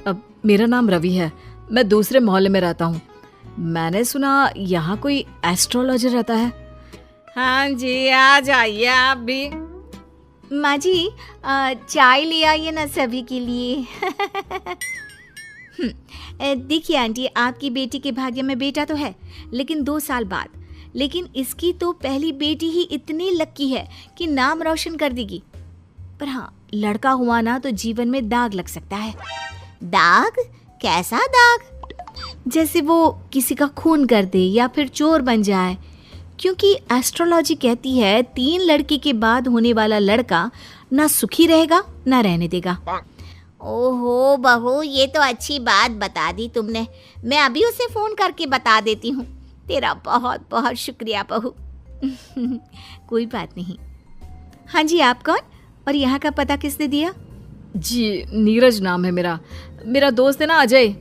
अब मेरा नाम रवि है, मैं दूसरे मोहल्ले में रहता हूँ। मैंने सुना यहाँ कोई एस्ट्रोलॉजर रहता है। हाँ जी, आ जाइए आप भी। माँ जी चाय ले आइए ना सभी के लिए। देखिए आंटी, आपकी बेटी के भाग्य में बेटा तो है, लेकिन 2 साल बाद। लेकिन इसकी तो पहली बेटी ही इतनी लक्की है कि नाम रोशन कर देगी। पर हाँ, लड़का हुआ ना तो जीवन में दाग लग सकता है। दाग? कैसा दाग? जैसे वो किसी का खून कर दे या फिर चोर बन जाए। क्योंकि एस्ट्रोलॉजी कहती है 3 लड़की के बाद होने वाला लड़का ना सुखी रहेगा ना रहने देगा। ओहो बहू, ये तो अच्छी बात बता दी तुमने। मैं अभी उसे फोन करके बता देती हूँ। तेरा बहुत बहुत शुक्रिया बहू। कोई बात नहीं। हाँ जी, आप कौन और यहाँ का पता किसने दिया? जी, नीरज नाम है मेरा दोस्त है ना अजय।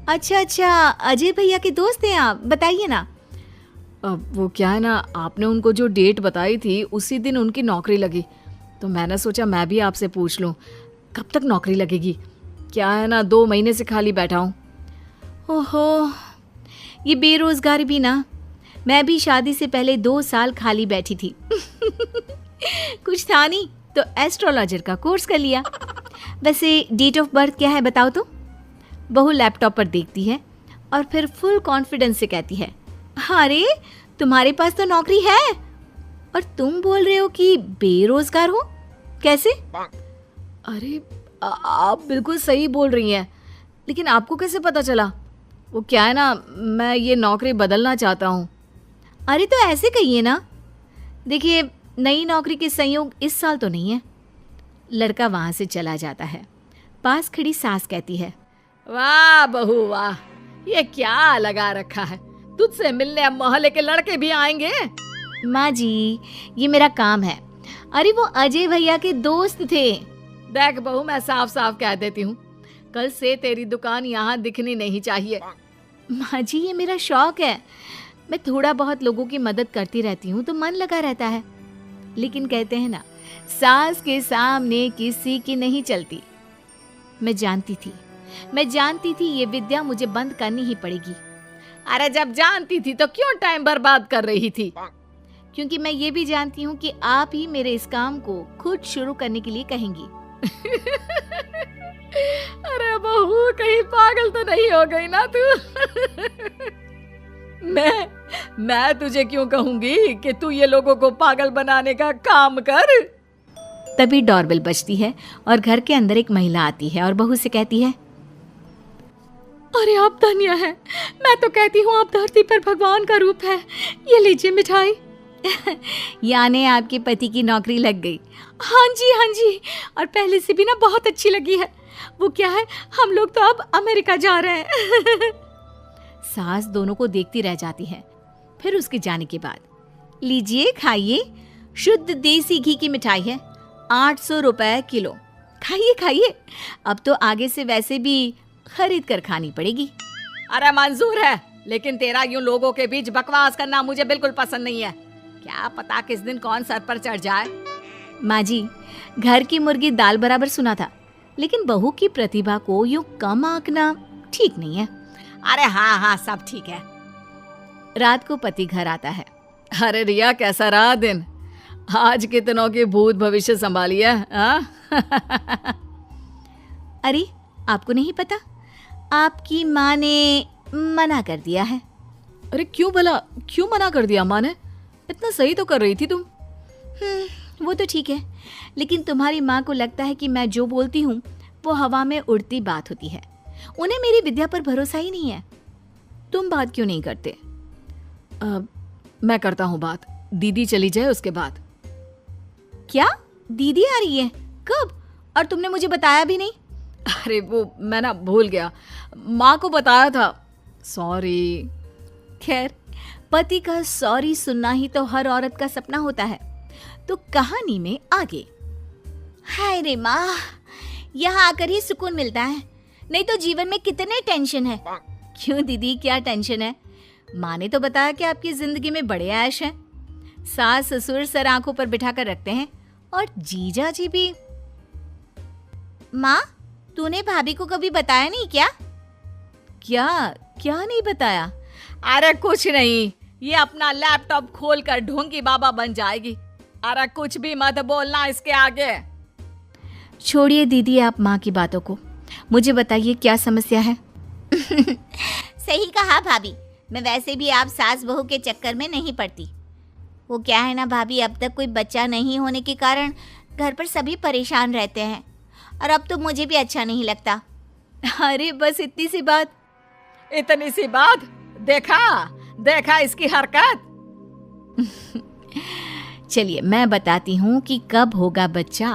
अच्छा, अजय भैया के दोस्त हैं आप? बताइए ना। अब वो क्या है ना, आपने उनको जो डेट बताई थी उसी दिन उनकी नौकरी लगी, तो मैंने सोचा मैं भी आपसे पूछ लूँ कब तक नौकरी लगेगी। क्या है ना, 2 महीने से खाली बैठा हूँ। ओहो, ये बेरोजगारी भी ना। मैं भी शादी से पहले 2 साल खाली बैठी थी। कुछ था नहीं तो एस्ट्रोलॉजर का कोर्स कर लिया। वैसे डेट ऑफ बर्थ क्या है बताओ तो? बहू लैपटॉप पर देखती है और फिर फुल कॉन्फिडेंस से कहती है, अरे तुम्हारे पास तो नौकरी है और तुम बोल रहे हो कि बेरोजगार हो, कैसे? अरे आप बिल्कुल सही बोल रही हैं, लेकिन आपको कैसे पता चला? वो क्या है ना, मैं ये नौकरी बदलना चाहता हूँ। अरे तो ऐसे कहिए ना। देखिए, नई नौकरी के संयोग इस साल तो नहीं है। लड़का वहाँ से चला जाता है। पास खड़ी सास कहती है, वाह बहू वाह, ये क्या लगा रखा है, तुझसे मिलने अब मोहल्ले के लड़के भी आएंगे। माँ जी, ये मेरा काम है। अरे वो अजय भैया के दोस्त थे। देख बहू, मैं साफ साफ कह देती हूँ, कल से तेरी दुकान यहाँ दिखनी नहीं चाहिए। माँ जी, ये मेरा शौक है। मैं थोड़ा बहुत लोगों की मदद करती रहती हूँ तो मन लगा रहता है। लेकिन कहते हैं ना, सास के सामने किसी की नहीं चलती। मैं जानती थी ये विद्या मुझे बंद करनी ही पड़ेगी। अरे जब जानती थी तो क्यों टाइम बर्बाद कर रही थी? क्योंकि मैं ये भी जानती हूँ कि आप ही मेरे इस काम को खुद शुरू करने के लिए कहेंगी। अरे बहू, कहीं पागल तो नहीं हो गई ना तू? मैं तुझे क्यों कहूंगी कि तू ये लोगों को पागल बनाने का काम कर। तभी डोरबेल बजती है और घर के अंदर एक महिला आती है और बहू से कहती है, अरे आप धन्य है, मैं तो कहती हूँ आप धरती पर भगवान का रूप है। ये लीजिए मिठाई। यानी आपके पति की नौकरी लग गई? हाँ जी, और पहले से भी ना बहुत अच्छी लगी है। वो क्या है, हम लोग तो अब अमेरिका जा रहे हैं। सास दोनों को देखती रह जाती है। फिर उसके जाने के बाद, लीजिए खाइए, शुद्ध देसी घी की मिठाई है, 800 रुपए किलो। खाइए। अब तो आगे से वैसे भी खरीद कर खानी पड़ेगी। अरे मंजूर है, लेकिन तेरा यूं लोगों के बीच बकवास करना मुझे बिल्कुल पसंद नहीं है। क्या पता किस दिन कौन सर पर चढ़ जाए। माँ जी, घर की मुर्गी दाल बराबर सुना था, लेकिन बहू की प्रतिभा को यूं कम आंकना ठीक नहीं है। अरे हाँ, सब ठीक है। रात को पति घर आता है। अरे रिया, कैसा रहा दिन? आज कितनों के भूत भविष्य संभाली है। अरे आपको नहीं पता, आपकी माँ ने मना कर दिया है। अरे क्यों भला, क्यों मना कर दिया माँ ने? इतना सही तो कर रही थी तुम। वो तो ठीक है, लेकिन तुम्हारी माँ को लगता है कि मैं जो बोलती हूँ वो हवा में उड़ती बात होती है। उन्हें मेरी विद्या पर भरोसा ही नहीं है। तुम बात क्यों नहीं करते? मैं करता हूँ बात, दीदी चली जाए उसके बाद। क्या दीदी आ रही है? कब? और तुमने मुझे बताया भी नहीं। अरे वो मैं ना भूल गया, माँ को बताया था, सॉरी। खैर, पति का सॉरी सुनना ही तो हर औरत का सपना होता है। तो कहानी में आगे। हाय रे माँ, यहाँ आकर ही सुकून मिलता है, नहीं तो जीवन में कितने टेंशन है। क्यों दीदी, क्या टेंशन है? माँ ने तो बताया कि आपकी जिंदगी में बड़े ऐश हैं। सास ससुर सर आंखों पर बिठा कर रखते हैं और जीजा जी भी। माँ, तूने भाभी को कभी बताया नहीं क्या? क्या क्या नहीं बताया? अरे कुछ नहीं, ये अपना लैपटॉप खोलकर ढोंगी बाबा बन जाएगी। अरे कुछ भी मत बोलना इसके आगे। छोड़िए दीदी आप माँ की बातों को, मुझे बताइए क्या समस्या है? सही कहा भाभी, मैं वैसे भी आप सास बहू के चक्कर में नहीं पड़ती। वो क्या है ना भाभी, अब तक कोई बच्चा नहीं होने के कारण घर पर सभी परेशान रहते हैं और अब तो मुझे भी अच्छा नहीं लगता। अरे बस इतनी सी बात। इतनी सी बात? देखा इसकी हरकत। चलिए मैं बताती हूँ कि कब होगा बच्चा